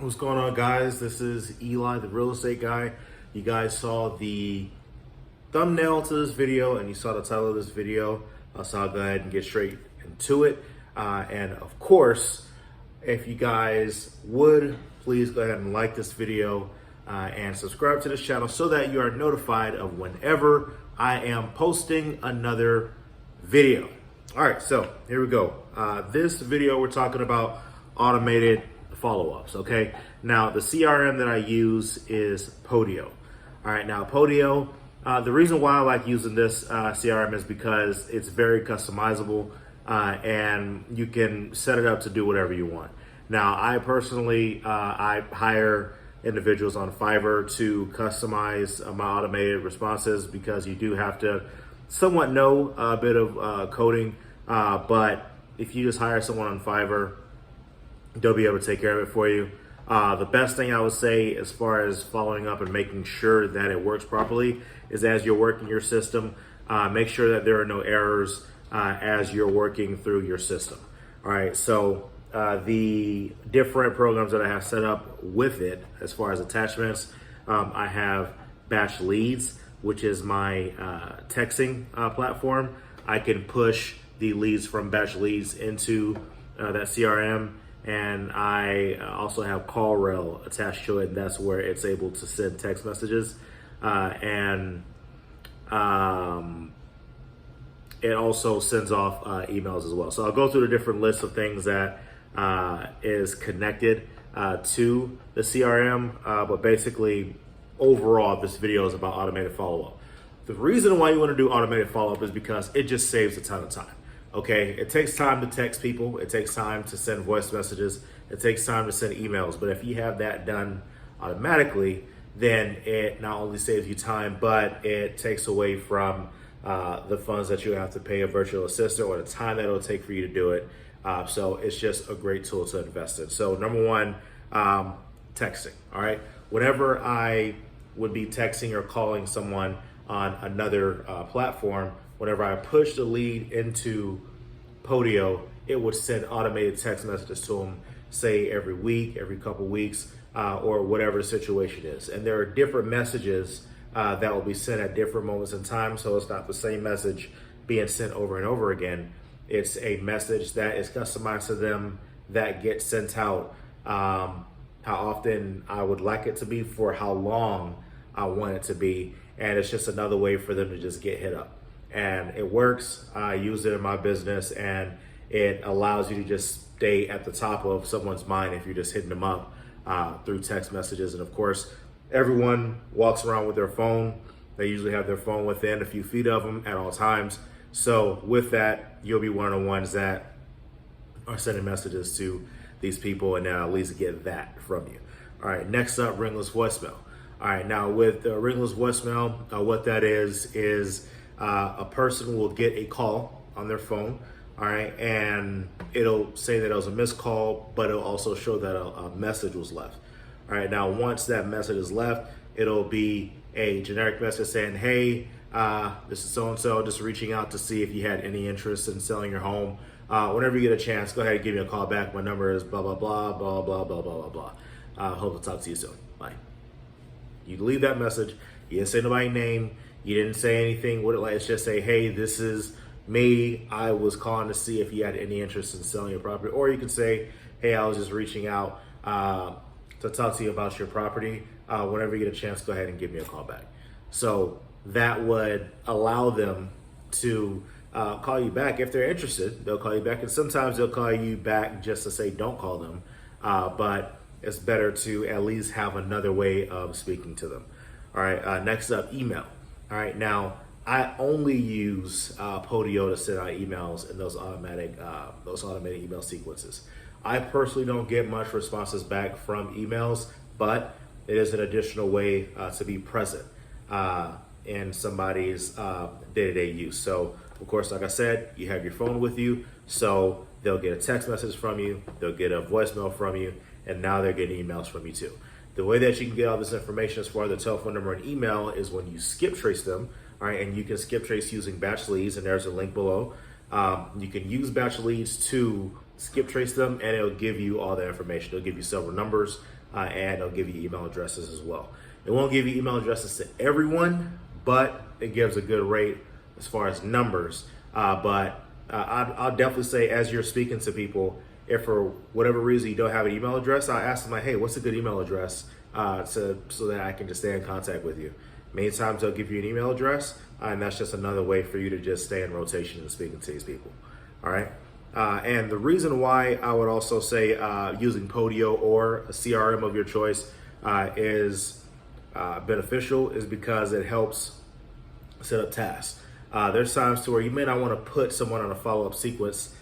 What's going on, guys? This is Eli, the real estate guy. You guys saw the thumbnail to this video and you saw the title of this video, so I'll go ahead and get straight into it. And of course, if you guys would, please go ahead and like this video and subscribe to this channel so that you are notified of whenever I am posting another video. All right, so here we go. This video, we're talking about automated follow-ups, okay? Now, the CRM that I use is Podio. All right, now Podio, the reason why I like using this CRM is because it's very customizable and you can set it up to do whatever you want. Now, I personally, I hire individuals on Fiverr to customize my automated responses because you do have to somewhat know a bit of coding, but if you just hire someone on Fiverr, they'll be able to take care of it for you. The best thing I would say as far as following up and making sure that it works properly is as you're working your system, make sure that there are no errors as you're working through your system. All right, so the different programs that I have set up with it as far as attachments, I have Batch Leads, which is my texting platform. I can push the leads from Batch Leads into that CRM. And I also have CallRail attached to it, and that's where it's able to send text messages. And it also sends off emails as well. So I'll go through the different lists of things that is connected to the CRM. But basically, overall, this video is about automated follow-up. The reason why you want to do automated follow-up is because it just saves a ton of time. Okay, it takes time to text people, it takes time to send voice messages, it takes time to send emails, but if you have that done automatically, then it not only saves you time, but it takes away from the funds that you have to pay a virtual assistant or the time that it'll take for you to do it. So it's just a great tool to invest in. So number one, texting, all right? Whenever I would be texting or calling someone on another platform, whenever I push the lead into Podio, it would send automated text messages to them, say every week, every couple weeks, or whatever the situation is. And there are different messages that will be sent at different moments in time, so it's not the same message being sent over and over again. It's a message that is customized to them that gets sent out how often I would like it to be, for how long I want it to be, and it's just another way for them to just get hit up. And it works. I use it in my business, and it allows you to just stay at the top of someone's mind if you're just hitting them up through text messages. And of course, everyone walks around with their phone. They usually have their phone within a few feet of them at all times. So with that, you'll be one of the ones that are sending messages to these people, and they'll at least get that from you. All right, next up, ringless voicemail. All right, now with the ringless voicemail, what that is a person will get a call on their phone, all right, and it'll say that it was a missed call, but it'll also show that a message was left. All right, now once that message is left, it'll be a generic message saying, hey, this is so-and-so, just reaching out to see if you had any interest in selling your home. Whenever you get a chance, go ahead and give me a call back. My number is blah, blah, blah, blah, blah, blah, blah, blah, blah. Hope to talk to you soon. Bye. You leave that message. You didn't say nobody's name. You didn't say anything with it. Like, it's just say, hey, this is me. I was calling to see if you had any interest in selling your property. Or you could say, hey, I was just reaching out to talk to you about your property. Whenever you get a chance, go ahead and give me a call back. So that would allow them to call you back. If they're interested, they'll call you back. And sometimes they'll call you back just to say don't call them. But it's better to at least have another way of speaking to them. All right, next up, email. All right, now I only use Podio to send out emails in those automated email sequences. I personally don't get much responses back from emails, but it is an additional way to be present in somebody's day-to-day use. So, of course, like I said, you have your phone with you, so they'll get a text message from you, they'll get a voicemail from you, and now they're getting emails from you too. The way that you can get all this information as far as the telephone number and email is when you skip trace them, all right, and you can skip trace using Batch Leads, and there's a link below. You can use Batch Leads to skip trace them, and it'll give you all the information. It'll give you several numbers, and it'll give you email addresses as well. It won't give you email addresses to everyone, but it gives a good rate as far as numbers. But I'll definitely say, as you're speaking to people, if for whatever reason you don't have an email address, I'll ask them like, hey, what's a good email address so that I can just stay in contact with you. Many times they'll give you an email address, and that's just another way for you to just stay in rotation and speaking to these people. All right. And the reason why I would also say using Podio or a CRM of your choice is beneficial is because it helps set up tasks. There's times to where you may not want to put someone on a follow-up sequence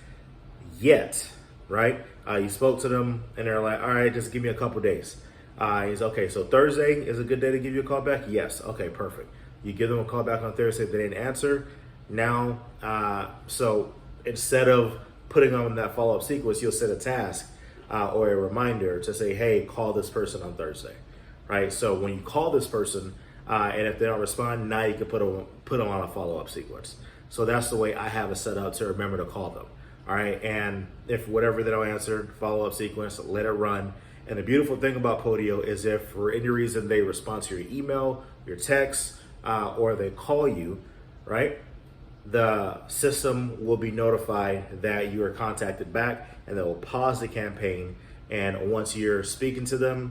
yet, right? You spoke to them and they're like, all right, just give me a couple days. He's okay, so Thursday is a good day to give you a call back? Yes, okay, perfect. You give them a call back on Thursday if they didn't answer. Now, so instead of putting on that follow-up sequence, you'll set a task or a reminder to say, hey, call this person on Thursday, right? So when you call this person, and if they don't respond, now you can put them on a follow-up sequence. So that's the way I have it set up to remember to call them. All right, and if whatever they don't answer, follow-up sequence, let it run. And the beautiful thing about Podio is if for any reason they respond to your email, your text, or they call you, right, the system will be notified that you are contacted back, and they will pause the campaign. And once you're speaking to them,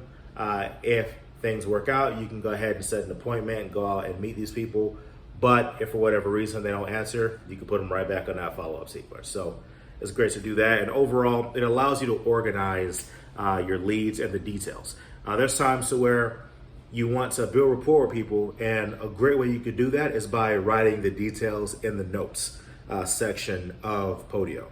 if things work out, you can go ahead and set an appointment and go out and meet these people. But if for whatever reason they don't answer, you can put them right back on that follow-up sequence. So it's great to do that. And overall, it allows you to organize your leads and the details. There's times to where you want to build rapport with people, and a great way you could do that is by writing the details in the notes section of Podio.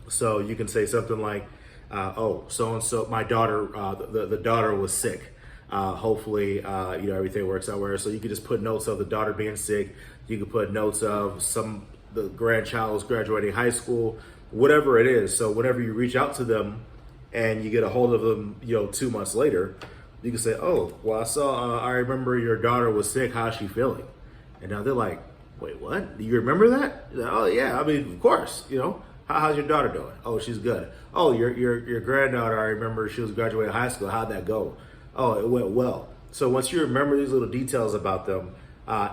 So you can say something like, oh, so-and-so, my daughter, the daughter was sick. Hopefully, everything works out well. So you could just put notes of the daughter being sick. You could put notes of the grandchild is graduating high school, whatever it is. So whenever you reach out to them and you get a hold of them, 2 months later, you can say, oh, well, I remember your daughter was sick. How's she feeling? And now they're like, wait, what? Do you remember that? Oh yeah, I mean, of course, how's your daughter doing? Oh, she's good. Oh, your granddaughter, I remember she was graduating high school. How'd that go? Oh, it went well. So once you remember these little details about them,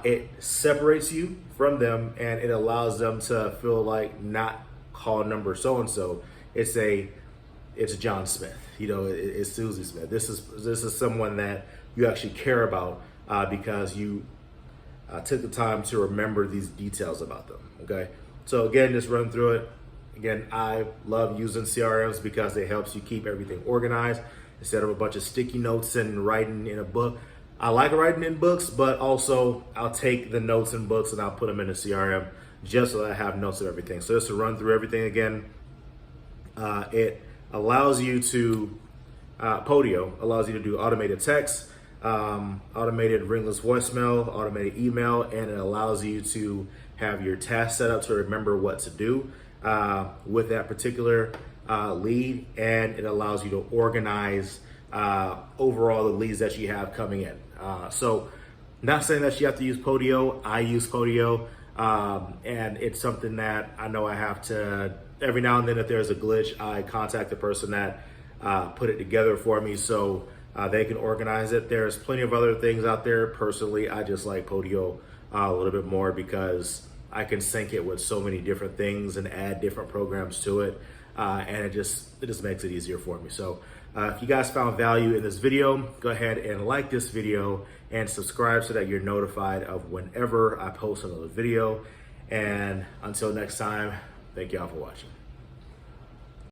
it separates you from them, and it allows them to feel like not call number so-and-so. It's John Smith, it's Susie Smith. This is someone that you actually care about because you took the time to remember these details about them, okay? So again, just run through it. Again, I love using CRMs because it helps you keep everything organized instead of a bunch of sticky notes and writing in a book. I like writing in books, but also I'll take the notes in books and I'll put them in a CRM just so that I have notes of everything. So just to run through everything again, it allows you to, Podio allows you to do automated text, automated ringless voicemail, automated email, and it allows you to have your task set up to remember what to do with that particular lead, and it allows you to organize overall the leads that you have coming in. So not saying that you have to use Podio. I use Podio, and it's something that I know I have to, every now and then if there's a glitch, I contact the person that put it together for me so they can organize it. There's plenty of other things out there. Personally, I just like Podio a little bit more because I can sync it with so many different things and add different programs to it. And it just makes it easier for me. So if you guys found value in this video, go ahead and like this video and subscribe so that you're notified of whenever I post another video. And until next time, thank y'all for watching.